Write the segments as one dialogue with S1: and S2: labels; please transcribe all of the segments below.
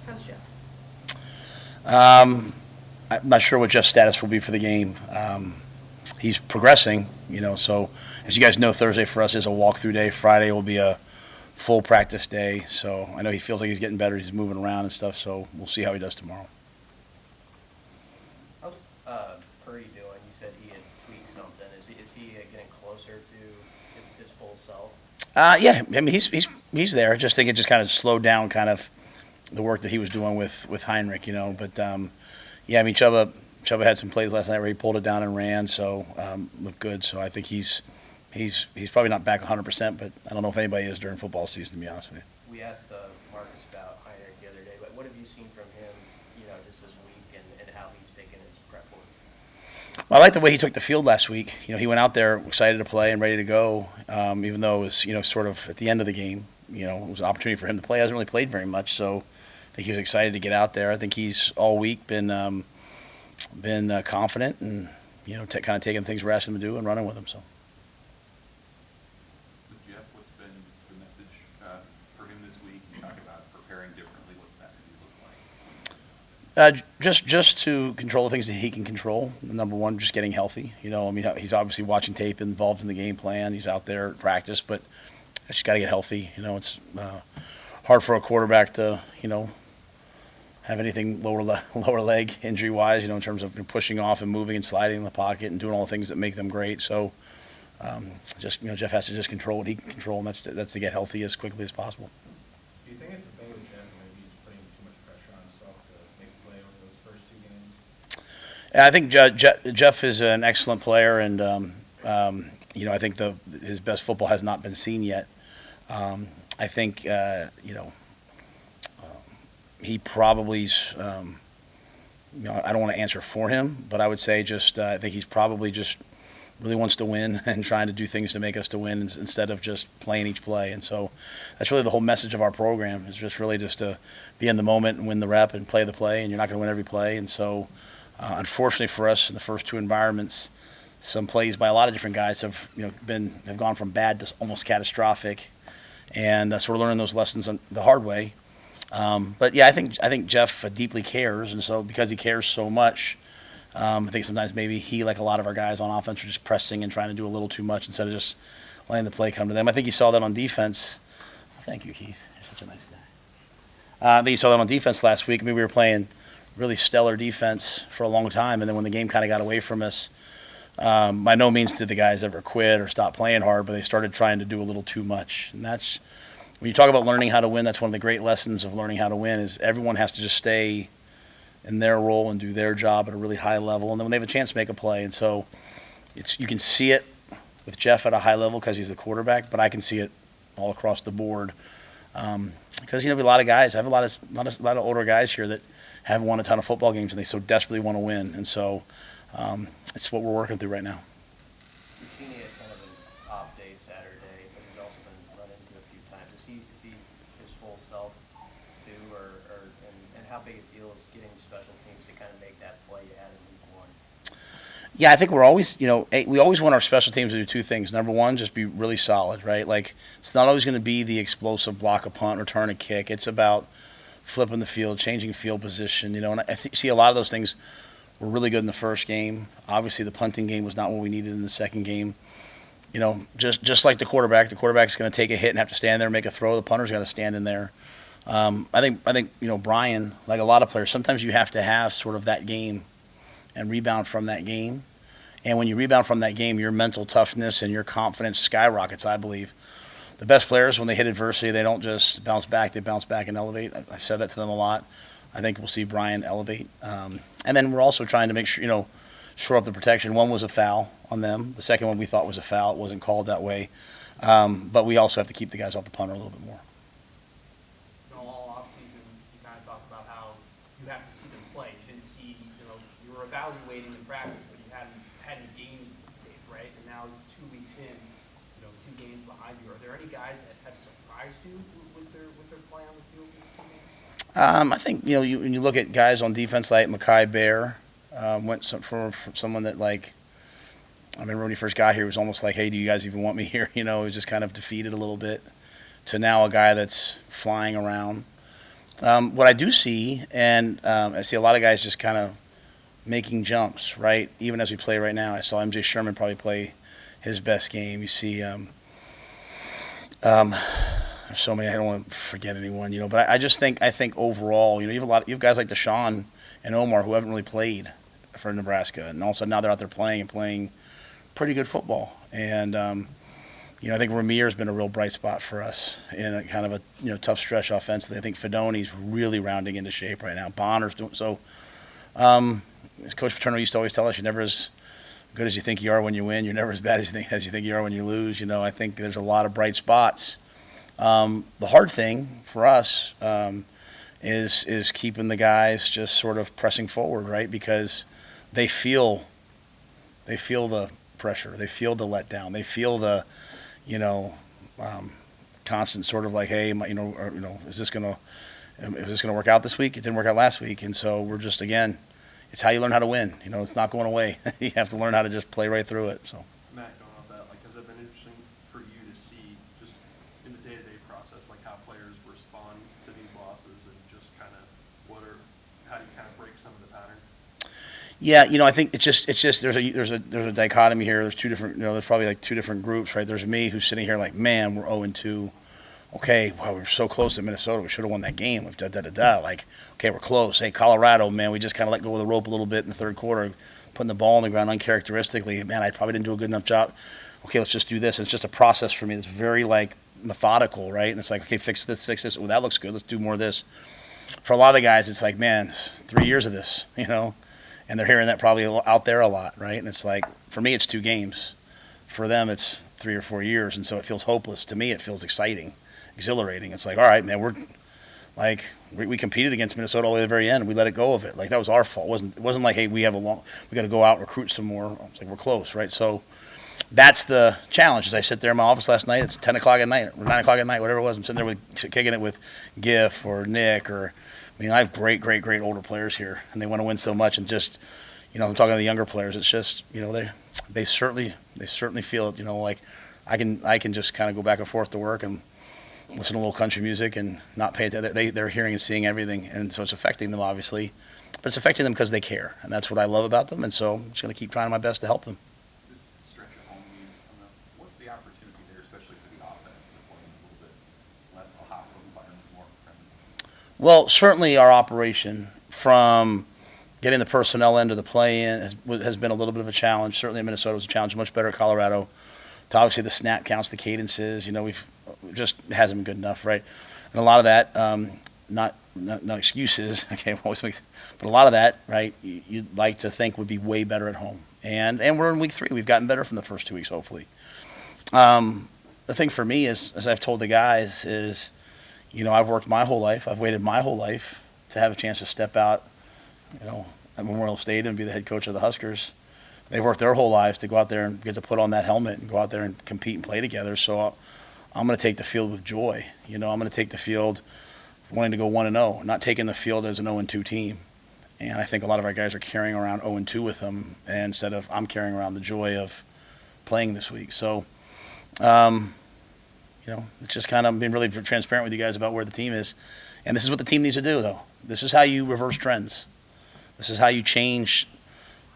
S1: How's Jeff?
S2: I'm not sure what Jeff's status will be for the game. He's progressing, so as you guys know, Thursday for us is a walkthrough day. Friday will be a full practice day. So I know he feels like he's getting better. He's moving around and stuff, so we'll see how he does tomorrow.
S1: How's Purdy doing? You said he had tweaked something. Is he getting closer to his full self?
S2: Yeah, I mean, he's there. I just think it just kind of slowed down kind of the work that he was doing with Heinrich, But, yeah, I mean, Chuba had some plays last night where he pulled it down and ran, so looked good. So I think he's probably not back 100%, but I don't know if anybody is during football season, to be honest with you.
S1: We asked Marcus about Heinrich the other day, but what have you seen from him, just this week and how he's taken his prep work?
S2: Well, I like the way he took the field last week. He went out there excited to play and ready to go, even though it was, sort of at the end of the game. It was an opportunity for him to play. He hasn't really played very much, so I think he was excited to get out there. I think he's all week been confident and, kind of taking things we're asking him to do and running with them. So.
S3: With Jeff, what's been the message for him this week? You talk about preparing differently. What's that going to look like?
S2: Just to control the things that he can control. Number one, just getting healthy. I mean, he's obviously watching tape, involved in the game plan. He's out there at practice, but just got to get healthy. It's hard for a quarterback to, have anything lower leg injury wise. In terms of pushing off and moving and sliding in the pocket and doing all the things that make them great. So, Jeff has to just control what he can control, and that's to get healthy as quickly as possible.
S4: Do you think it's a thing with Jeff? Maybe he's putting too much pressure on himself to make a play over those first two games?
S2: I think Jeff is an excellent player, and I think his best football has not been seen yet. I think he probably's. I don't want to answer for him, but I would say I think he's probably just really wants to win and trying to do things to make us to win instead of just playing each play. And so that's really the whole message of our program is just really just to be in the moment and win the rep and play the play, and you're not going to win every play. And so unfortunately for us in the first two environments, some plays by a lot of different guys have gone from bad to almost catastrophic, and so we're learning those lessons the hard way. But yeah, I think Jeff deeply cares, and so because he cares so much, I think sometimes maybe he, like a lot of our guys on offense, are just pressing and trying to do a little too much instead of just letting the play come to them. I think you saw that on defense. Thank you, Keith. You're such a nice guy. I think you saw that on defense last week. I mean, we were playing really stellar defense for a long time, and then when the game kind of got away from us, by no means did the guys ever quit or stop playing hard, but they started trying to do a little too much. And that's when you talk about learning how to win, that's one of the great lessons of learning how to win is everyone has to just stay in their role and do their job at a really high level, and then when they have a chance to make a play. And so you can see it with Jeff at a high level because he's the quarterback, but I can see it all across the board because we have a lot of guys. I have a lot of older guys here that haven't won a ton of football games, and they so desperately want to win. And so it's what we're working through right now.
S1: We've seen he had kind of an off day Saturday, but he's also been run into a few times. Is he his full self too, and how big a deal is getting special teams to kind of make that play you had in week one?
S2: Yeah, I think we're always, we always want our special teams to do two things. Number one, just be really solid, right? Like, it's not always going to be the explosive block a punt, return a kick. It's about flipping the field, changing field position, and I see a lot of those things were really good in the first game. Obviously, the punting game was not what we needed in the second game. Just like the quarterback's going to take a hit and have to stand there and make a throw. The punter's got to stand in there. I think Brian, like a lot of players, sometimes you have to have sort of that game and rebound from that game. And when you rebound from that game, your mental toughness and your confidence skyrockets, I believe. The best players, when they hit adversity, they don't just bounce back. They bounce back and elevate. I've said that to them a lot. I think we'll see Brian elevate. And then we're also trying to make sure, shore up the protection. One was a foul on them. The second one we thought was a foul. It wasn't called that way. But we also have to keep the guys off the punter a little bit more.
S4: All offseason, you kind of talked about how you have to see them play. You didn't see, you were evaluating in practice, but you hadn't game tape, right? And now 2 weeks in, 2 games behind you. Are there any guys that have surprised you with their play on the field this season?
S2: I think when you look at guys on defense like Mekhi Bear, went from someone that I remember when he first got here, it was almost like, hey, do you guys even want me here? He was just kind of defeated a little bit, to now a guy that's flying around. What I do see, and I see a lot of guys just kind of making jumps, right? Even as we play right now, I saw MJ Sherman probably play his best game. You see, there's so many. I don't want to forget anyone, But I think overall, you have guys like Deshaun and Omar who haven't really played for Nebraska, and all of a sudden now they're out there playing pretty good football. And I think Ramir's been a real bright spot for us in a kind of a tough stretch offensively. I think Fedoni's really rounding into shape right now. Bonner's doing so. As Coach Paterno used to always tell us, you're never as good as you think you are when you win. You're never as bad as you think you are when you lose. I think there's a lot of bright spots. The hard thing for us is keeping the guys just sort of pressing forward, right? Because they feel the pressure, they feel the letdown, they feel the constant sort of like, hey, is this gonna work out this week? It didn't work out last week, and so we're just again. It's how you learn how to win. It's not going away. You have to learn how to just play right through it. So,
S5: Matt, going off that, has it been interesting for you to see just in the day-to-day process, how players respond to these losses and just kind of how do you kind of break some of the pattern?
S2: Yeah, I think it's just there's a dichotomy here. There's two different, there's probably like two different groups, right? There's me who's sitting here like, man, we're 0-2. Okay, wow, we were so close to Minnesota. We should have won that game. Like, okay, we're close. Hey, Colorado, man, we just kind of let go of the rope a little bit in the third quarter, putting the ball on the ground uncharacteristically. Man, I probably didn't do a good enough job. Okay, let's just do this. It's just a process for me. It's very, methodical, right? And it's like, okay, fix this. Oh, that looks good. Let's do more of this. For a lot of the guys, it's like, man, 3 years of this, and they're hearing that probably out there a lot, right? And it's like, for me, it's 2 games. For them, it's 3 or 4 years, and so it feels hopeless. To me, it feels exhilarating. It's like, all right, man, we competed against Minnesota all the way to the very end. We let it go of it. Like, that was our fault. It wasn't like, hey, we got to go out and recruit some more. It's like, we're close, right? So that's the challenge. As I sit there in my office last night, it's 10 o'clock at night or 9 o'clock at night, whatever it was. I'm sitting there kicking it with Giff or Nick I have great older players here, and they want to win so much. And just, I'm talking to the younger players. It's just, they certainly feel it. Like I can just kind of go back and forth to work and listen to a little country music and not pay attention. They're hearing and seeing everything, and so it's affecting them, obviously. But it's affecting them because they care, and that's what I love about them, and so I'm just going to keep trying my best to help them.
S3: This stretch of home games coming up, what's the opportunity there, especially for the offense, to play in a little bit less of a hostile environment, more friendly?
S2: Well, certainly our operation from getting the personnel into the play-in has been a little bit of a challenge. Certainly Minnesota was a challenge, much better at Colorado. To obviously the snap counts, the cadences, we've just hasn't been good enough, right? And a lot of that, not excuses, okay, but a lot of that, right, you'd like to think would be way better at home. And we're in week 3. We've gotten better from the first 2 weeks, hopefully. The thing for me is, as I've told the guys, is, I've worked my whole life. I've waited my whole life to have a chance to step out, at Memorial Stadium and be the head coach of the Huskers. They've worked their whole lives to go out there and get to put on that helmet and go out there and compete and play together. So I'm going to take the field with joy. I'm going to take the field wanting to go 1-0, not taking the field as an 0-2 team. And I think a lot of our guys are carrying around 0-2 with them, and instead of I'm carrying around the joy of playing this week. So, it's just kind of being really transparent with you guys about where the team is. And this is what the team needs to do, though. This is how you reverse trends. This is how you change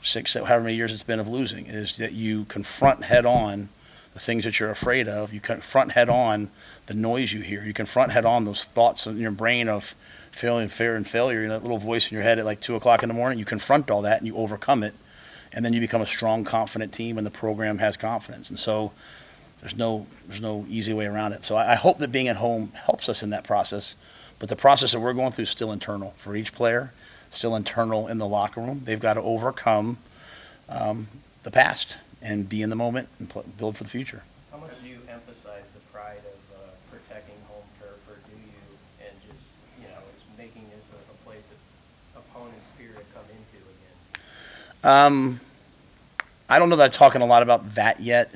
S2: 6, however many years it's been of losing, is that you confront head on the things that you're afraid of. You confront head on the noise you hear. You confront head on those thoughts in your brain of fear and failure, that little voice in your head at like 2 o'clock in the morning. You confront all that and you overcome it, and then you become a strong, confident team, and the program has confidence. And so there's no easy way around it. So I hope that being at home helps us in that process. But the process that we're going through is still internal for each player, still internal in the locker room. They've got to overcome the past and be in the moment and build for the future.
S1: How much do you emphasize the pride of protecting home turf, or do you, and just, it's making this a place that opponents fear to come into again?
S2: I don't know that I'm talking a lot about that yet,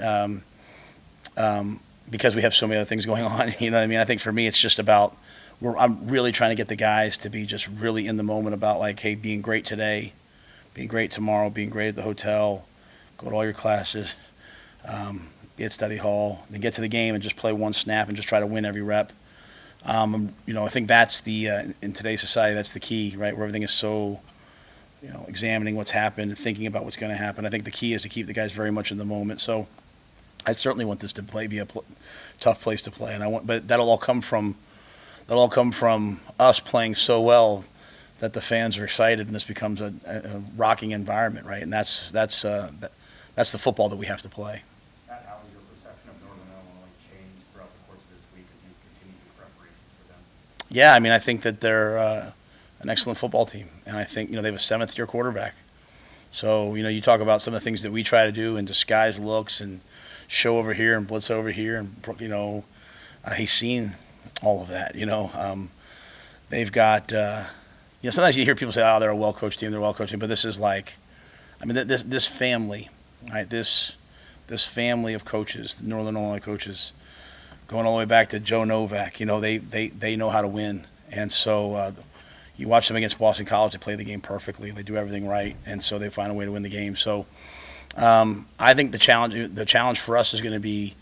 S2: because we have so many other things going on. You know what I mean? I think for me, it's just about I'm really trying to get the guys to be just really in the moment about, like, hey, being great today, being great tomorrow, being great at the hotel, go to all your classes, be at study hall, then get to the game and just play one snap and just try to win every rep. I think that's in today's society, that's the key, right? Where everything is so, examining what's happened and thinking about what's going to happen. I think the key is to keep the guys very much in the moment. So I certainly want this to be a tough place to play, but that'll all come from us playing so well that the fans are excited, and this becomes a rocking environment, right? And that's the football that we have to play.
S6: Matt, how has your perception of Northern Illinois changed throughout the course of this week as you continue your preparation for them?
S2: Yeah, I mean, I think that they're an excellent football team, and I think they have a seventh-year quarterback. So you talk about some of the things that we try to do and disguise looks and show over here and blitz over here, and he's seen all of that. They've got. Sometimes you hear people say, "Oh, they're a well-coached team. They're a well-coached team," but this is this family, right? This family of coaches, the Northern Illinois coaches, going all the way back to Joe Novak. They know how to win, and so you watch them against Boston College. They play the game perfectly. They do everything right, and so they find a way to win the game. So I think the challenge for us is going to be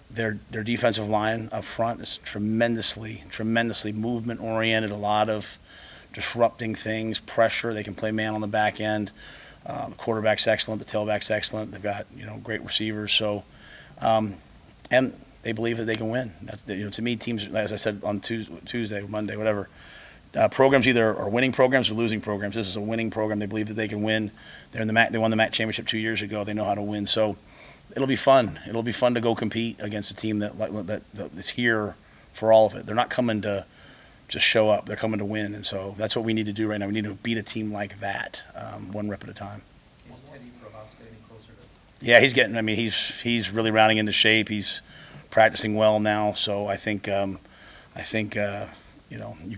S2: their defensive line up front is tremendously movement oriented. A lot of disrupting things, pressure. They can play man on the back end. The quarterback's excellent. The tailback's excellent. They've got great receivers. So, and they believe that they can win. That's to me, teams, as I said on Tuesday, Monday, whatever. Programs either are winning programs or losing programs. This is a winning program. They believe that they can win. They're in the MAC. They won the MAC championship 2 years ago. They know how to win. So it'll be fun. It'll be fun to go compete against a team that is here for all of it. They're not coming to just show up. They're coming to win, and so that's what we need to do right now. We need to beat a team like that, one rep at a time.
S1: Is Teddy Prohaska getting closer to?
S2: Yeah, he's getting. I mean, he's really rounding into shape. He's practicing well now, so I think you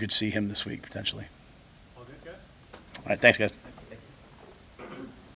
S2: could see him this week potentially.
S5: All good, guys?
S2: All right, thanks, guys.